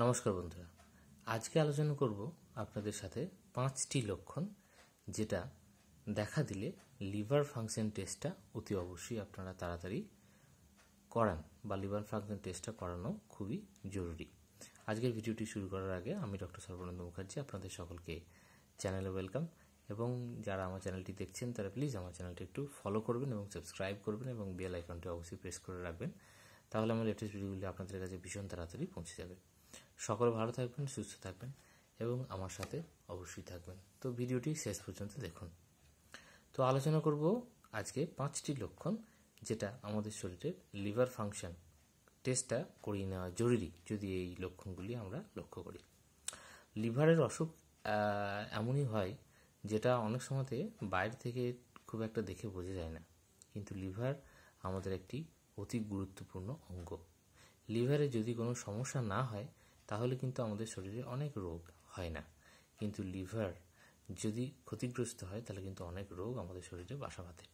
নমস্কার বন্ধুরা, আজকে আলোচনা করব আপনাদের সাথে 5টি লক্ষণ যেটা দেখা দিলে লিভার ফাংশন টেস্টটা অতি অবশ্যই আপনারা তাড়াতাড়ি করান বা লিভার ফাংশন টেস্টটা করানো খুবই জরুরি। আজকের ভিডিওটি শুরু করার আগে আমি ডক্টর সর্বানন্দ মুখার্জি আপনাদের সকলকে চ্যানেলে ওয়েলকাম, এবং যারা আমার চ্যানেলটি দেখছেন তারা প্লিজ আমার চ্যানেলটি একটু ফলো করবেন এবং সাবস্ক্রাইব করবেন এবং বেল আইকনটি অবশ্যই প্রেস করে রাখবেন, তাহলে আমার লেটেস্ট ভিডিওগুলি আপনাদের কাছে ভীষণ তাড়াতাড়ি পৌঁছে যাবে। সকলে ভালো থাকবেন, সুস্থ থাকবেন এবং আমার সাথে অবশ্যই থাকবেন। তো ভিডিওটি শেষ পর্যন্ত দেখুন। তো আলোচনা করব আজকে 5টি লক্ষণ যেটা আমাদের শরীরের লিভার ফাংশন টেস্টটা করিয়ে নেওয়া জরুরি যদি এই লক্ষণগুলি আমরা লক্ষ্য করি। লিভারের অসুখ এমনই হয় যেটা অনেক সময়তে বাইরে থেকে খুব একটা দেখে বোঝা যায় না, কিন্তু লিভার আমাদের একটি অতি গুরুত্বপূর্ণ অঙ্গ। লিভারে যদি কোনো সমস্যা না হয় তাহলে কিন্তু আমাদের শরীরে অনেক রোগ হয় না, কিন্তু লিভার যদি ক্ষতিগ্রস্ত হয় তাহলে কিন্তু অনেক রোগ আমাদের শরীরে বাসা বাঁধে।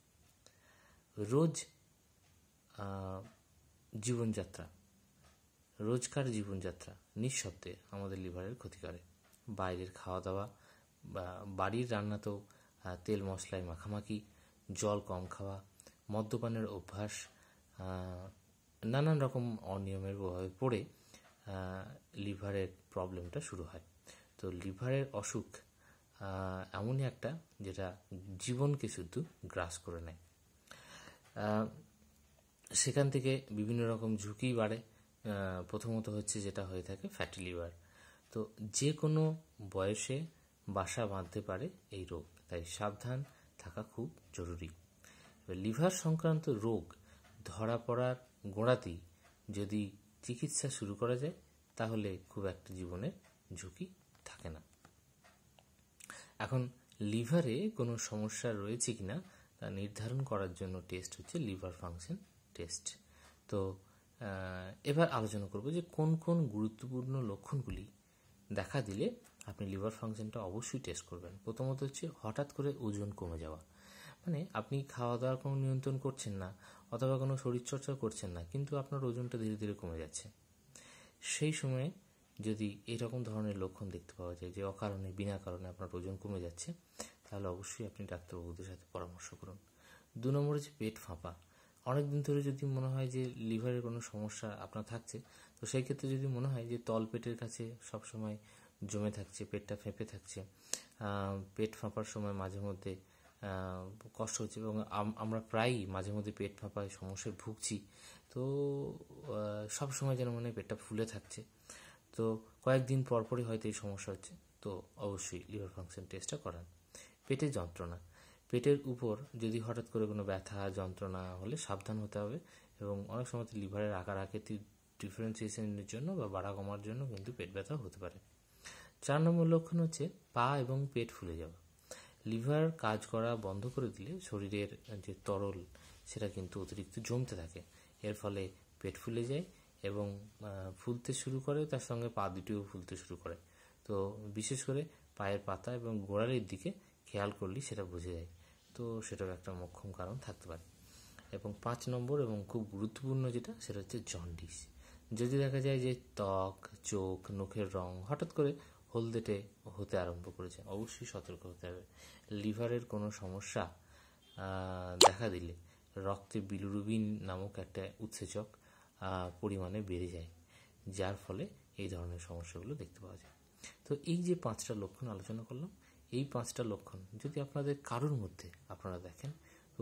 রোজকার জীবনযাত্রা নিঃশব্দে আমাদের লিভারের ক্ষতি করে। বাইরের খাওয়া দাওয়া বা বাড়ির রান্নাতেও তেল মশলায় মাখামাখি, জল কম খাওয়া, মদ্যপানের অভ্যাস, নানান রকম অনিয়মের প্রভাবে পড়ে লিভারের প্রবলেমটা শুরু হয়। তো লিভারের অসুখ এমনই একটা যেটা জীবনকে শুধু গ্রাস করে নেয়। সেখান থেকে বিভিন্ন রকম ঝুঁকি বাড়ে। প্রথমত হচ্ছে যেটা হয়ে থাকে ফ্যাটি লিভার। তো যে কোনো বয়সে বাসা বাঁধতে পারে এই রোগ, তাই সাবধান থাকা খুব জরুরি। লিভার সংক্রান্ত রোগ ধরা পড়ার গোড়াতেই যদি চিকিৎসা শুরু করা যায় তাহলে খুব একটা জীবনের ঝুঁকি থাকে না। এখন লিভারে কোনো সমস্যা রয়েছে কিনা তা নির্ধারণ করার জন্য টেস্ট হচ্ছে লিভার ফাংশন টেস্ট। তো এবার আলোচনা করব যে কোন কোন গুরুত্বপূর্ণ লক্ষণগুলি দেখা দিলে আপনি লিভার ফাংশনটা অবশ্যই টেস্ট করবেন। প্রথমত হচ্ছে হঠাৎ করে ওজন কমে যাওয়া, মানে আপনি খাওয়া দাওয়ার কোনো নিয়ন্ত্রণ করছেন না অথবা কোনো শরীরচর্চা করছেন না, কিন্তু আপনার ওজনটা ধীরে ধীরে কমে যাচ্ছে। সেই সময়ে যদি এরকম ধরনের লক্ষণ দেখতে পাওয়া যায় যে অকারণে বিনা কারণে আপনার ওজন কমে যাচ্ছে, তাহলে অবশ্যই আপনি ডাক্তারবাবুদের সাথে পরামর্শ করুন। 2 নম্বরে হচ্ছে পেট ফাঁপা। অনেকদিন ধরে যদি মনে হয় যে লিভারের কোনো সমস্যা আপনার থাকছে, তো সেই ক্ষেত্রে যদি মনে হয় যে তল পেটের কাছে সবসময় জমে থাকছে, পেটটা ফেঁপে থাকছে, পেট ফাঁপার সময় মাঝে মধ্যে কষ্ট হচ্ছে, এবং আমরা প্রায়ই মাঝে মধ্যে পেট ফাঁপায় সমস্যায় ভুগছি, তো সবসময় যেন মনে হয় পেটটা ফুলে থাকছে, তো কয়েকদিন পরপরই হয়তো এই সমস্যা হচ্ছে, তো অবশ্যই লিভার ফাংশন টেস্টটা করান। পেটের যন্ত্রণা, পেটের উপর যদি হঠাৎ করে কোনো ব্যথা যন্ত্রণা হলে সাবধান হতে হবে, এবং অনেক সময় লিভারের আকার আকৃতি ডিফারেন্সিয়েশনের জন্য বা বাড়া কমার জন্য কিন্তু পেট ব্যথা হতে পারে। 4 নম্বর লক্ষণ হচ্ছে পা এবং পেট ফুলে যাওয়া। লিভার কাজ করা বন্ধ করে দিলে শরীরের যে তরল সেটা কিন্তু অতিরিক্ত জমতে থাকে, এর ফলে পেট ফুলে যায় এবং ফুলতে শুরু করে, তার সঙ্গে পা দুটিও ফুলতে শুরু করে। তো বিশেষ করে পায়ের পাতা এবং গোড়ালির দিকে খেয়াল করলেই সেটা বোঝা যায়, তো সেটার একটা মোক্ষম কারণ থাকতে পারে। এবং 5 নম্বর এবং খুব গুরুত্বপূর্ণ যেটা, সেটা হচ্ছে জন্ডিস। যদি দেখা যায় যে ত্বক, চোখ, নখের রং হঠাৎ করে হলদেটে হতে আরম্ভ করেছে, অবশ্যই সতর্ক হতে হবে। লিভারের কোনো সমস্যা দেখা দিলে রক্তে বিলিরুবিন নামক একটা উৎসেচক পরিমাণে বেড়ে যায়, যার ফলে এই ধরনের সমস্যাগুলো দেখতে পাওয়া যায়। তো এই যে 5টা লক্ষণ আলোচনা করলাম, এই 5টা লক্ষণ যদি আপনাদের কারোর মধ্যে আপনারা দেখেন,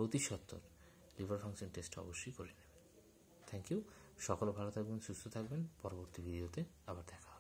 অতি সত্বর লিভার ফাংশন টেস্ট অবশ্যই করে নেবেন। Thank you. সকলে ভালো থাকবেন, সুস্থ থাকবেন। পরবর্তী ভিডিওতে আবার দেখা হবে।